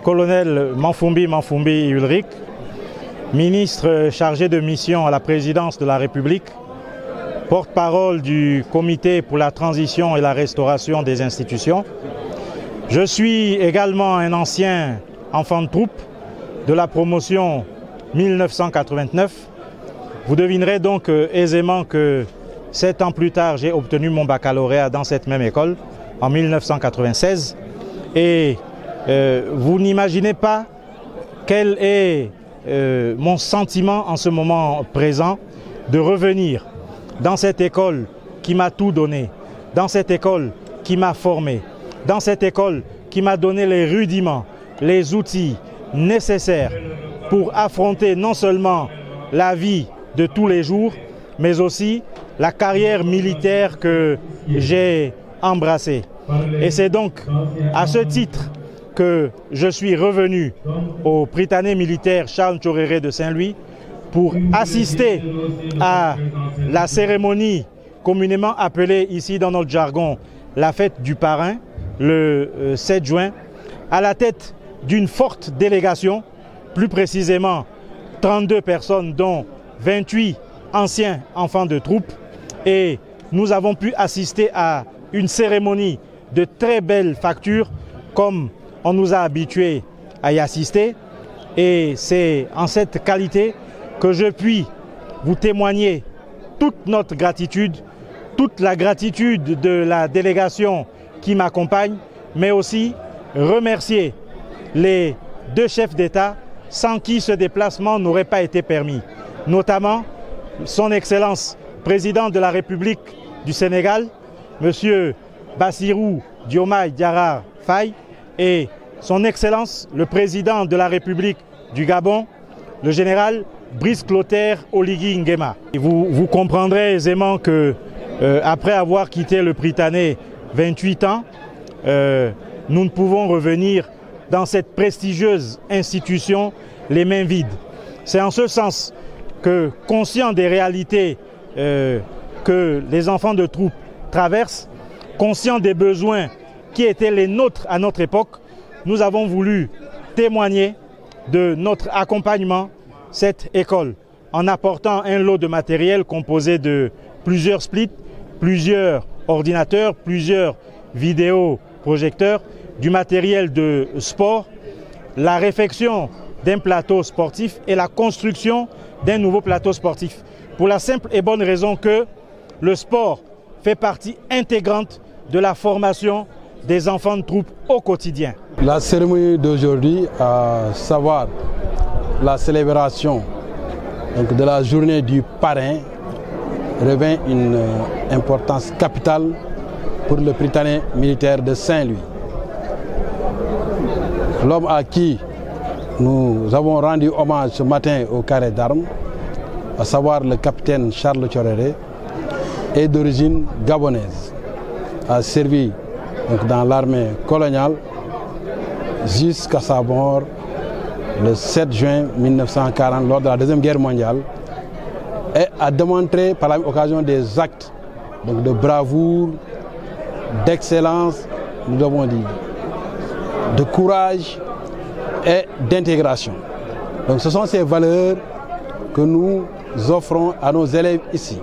colonel Manfumbi Ulrich, ministre chargé de mission à la présidence de la République, porte-parole du Comité pour la transition et la restauration des institutions. Je suis également un ancien enfant de troupe de la promotion 1989. Vous devinerez donc aisément que 7 ans plus tard, j'ai obtenu mon baccalauréat dans cette même école, en 1996. Et vous n'imaginez pas quel est mon sentiment en ce moment présent de revenir dans cette école qui m'a tout donné, dans cette école qui m'a formé, dans cette école qui m'a donné les rudiments, les outils nécessaires pour affronter non seulement la vie de tous les jours, mais aussi la carrière militaire que j'ai embrassée. Et c'est donc à ce titre que je suis revenu au Prytanée militaire Charles Tchoréré de Saint-Louis pour assister à la cérémonie communément appelée ici dans notre jargon la fête du parrain, le 7 juin, à la tête d'une forte délégation, plus précisément 32 personnes dont 28 anciens enfants de troupe, et nous avons pu assister à une cérémonie de très belle facture comme on nous a habitués à y assister, et c'est en cette qualité que je puis vous témoigner toute notre gratitude, toute la gratitude de la délégation qui m'accompagne, mais aussi remercier les 2 chefs d'État sans qui ce déplacement n'aurait pas été permis, notamment son Excellence président de la République du Sénégal, M. Bassirou Diomaye Diakhar Faye, et son Excellence le président de la République du Gabon, le général Brice Clotaire Oligui Nguema. Vous comprendrez aisément que après avoir quitté le Prytanée 28 ans, nous ne pouvons revenir dans cette prestigieuse institution les mains vides. C'est en ce sens que, conscient des réalités que les enfants de troupe traversent, conscient des besoins qui étaient les nôtres à notre époque, nous avons voulu témoigner de notre accompagnement cette école en apportant un lot de matériel composé de plusieurs splits, plusieurs ordinateurs, plusieurs vidéoprojecteurs, du matériel de sport, la réfection d'un plateau sportif et la construction d'un nouveau plateau sportif. Pour la simple et bonne raison que le sport fait partie intégrante de la formation des enfants de troupe au quotidien. La cérémonie d'aujourd'hui, à savoir la célébration de la journée du parrain, revêt une importance capitale pour le Prytanée militaire de Saint-Louis. L'homme à qui nous avons rendu hommage ce matin au carré d'armes, à savoir le capitaine Charles Tchoréré, est d'origine gabonaise, a servi dans l'armée coloniale jusqu'à sa mort le 7 juin 1940 lors de la Deuxième Guerre mondiale, et a démontré par la même occasion des actes de bravoure, d'excellence, nous avons dit, de courage et d'intégration. Donc ce sont ces valeurs que nous offrons à nos élèves ici,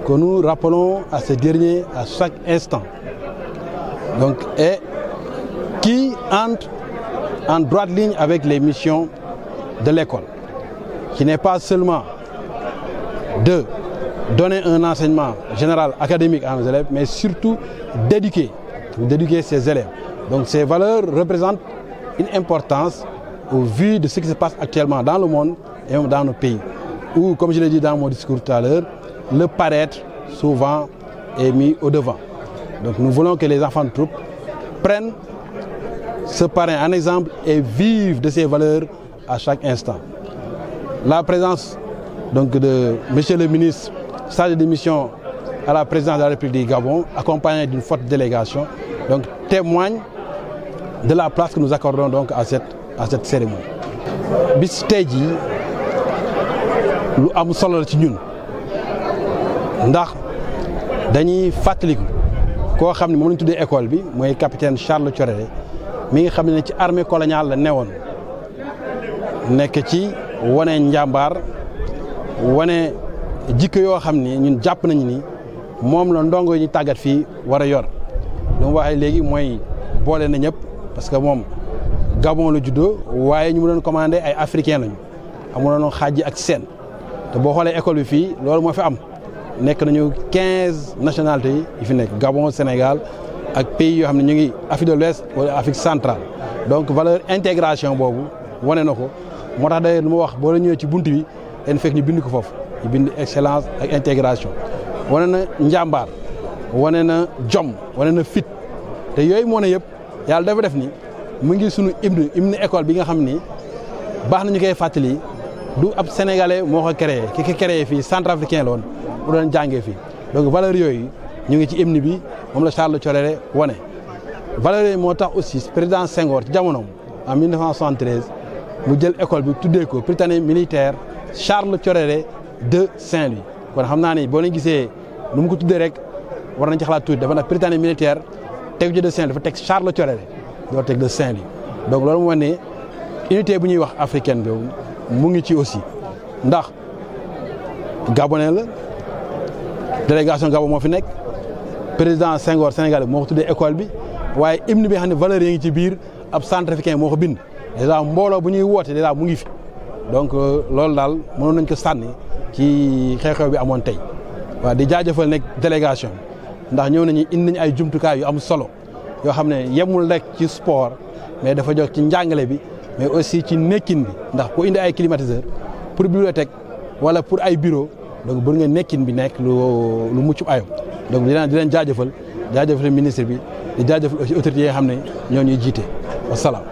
que nous rappelons à ces derniers à chaque instant. Donc, et qui entrent en droite ligne avec les missions de l'école, qui n'est pas seulement de donner un enseignement général académique à nos élèves, mais surtout d'éduquer ces élèves. Donc ces valeurs représentent une importance au vu de ce qui se passe actuellement dans le monde et même dans nos pays, où, comme je l'ai dit dans mon discours tout à l'heure, le paraître souvent est mis au devant. Donc nous voulons que les enfants de troupe prennent ce parrain en exemple et vivent de ces valeurs à chaque instant. La présence donc, de M. le ministre chargé de mission à la présidence de la République du Gabon, accompagné d'une forte délégation, donc, témoigne de la place que nous accordons donc à cette cérémonie. bis tey jii lu am solo la ci ñun ndax dañuy fàttaliku koo xam ne moom la ñu tuddee école bi mooy capitaine Charles Tchoréré mi nga xam ne ci armée coloniale la newoon nekk ci wane njàmbaar wane jikko yoo xam ni ñun jàpp nañu ni moom la ndongo yi ñu tàggat fii war a yor lu mu waxee léegi mooy boole na ñëpp parce que moom Gabon la juddoo waaye ñu mu doon commandé ay africain lañu amuloon xaaj ak seen te boo xoolee école bi fii loolu moo fi am nekk nañu 15 nationalités yi fi nekk Gabon Sénégal ak pays yoo xam ne ñu ngi Afrique de l'Ouest wala Afrique centrale donc valeur intégration boobu wane na ko moo tax d'ailleurs lu ma wax boo la ñëwee ci bunt bi dañ fekk ñu bind ko foofu ñu bind excellence ak intégration wane na njàmbaar wane na jom wane na fit te yooyu moo ne yëpp yàlla dafa def ni mu ngi sunu hymne école bi nga xam ni baax na ñu koy fàttali du ab sénégalais moo ko créé ki ko créé fii centrafricain la woon mu doon jàngee fii donc valeurs yooyu ñu ngi ci hymne bi moom la Charles Thioréré wane. valeurs yooyu moo tax aussi président Senghor ci jamonoom en 1973 mu jël école bi tuddee ko Prytanée militaire Charles Thioréré de Saint-Louis kon xam naa ni boo leen gisee nu mu ko tuddee rek war nañ ci xalaat tuuti dafa nag Prytanée militaire tegu ci de Saint-Louis dafa teg Charles Thioréré doo teg de Saint-Louis donc loolu moo wane ne unité bu ñuy wax africaine boobu mu ngi ci aussi ndax gabonais la délégation Gabon moo fi nekk président Senghor Sénégal moo ko tuddee école bi waaye hymne bi xam ne valeurs yi ngi ci biir ab centrafricain moo ko bind dèjà mbooloo bu ñuy woote dèjà mu ngi fi donc loolu daal mënoon nañ ko sànni ci xew-xew bi amoon tey waaw di jaajëfal nekk délégation ndax ñëw nañu indi nañu ay jumtukaay yu am solo yoo xam ne yemul rek ci sport mais dafa jox ci njàngale bi mais aussi ci nekkin bi ndax ku indi ay climatiseur pour bibliothèque wala pour ay bureau donc bëgg nga nekkin bi nekk lu mucc ayib donc di leen jaajëfal ministre bi di jaajëfal aussi autorités yi nga xam ne ñoo ñuy jiite wasalaam.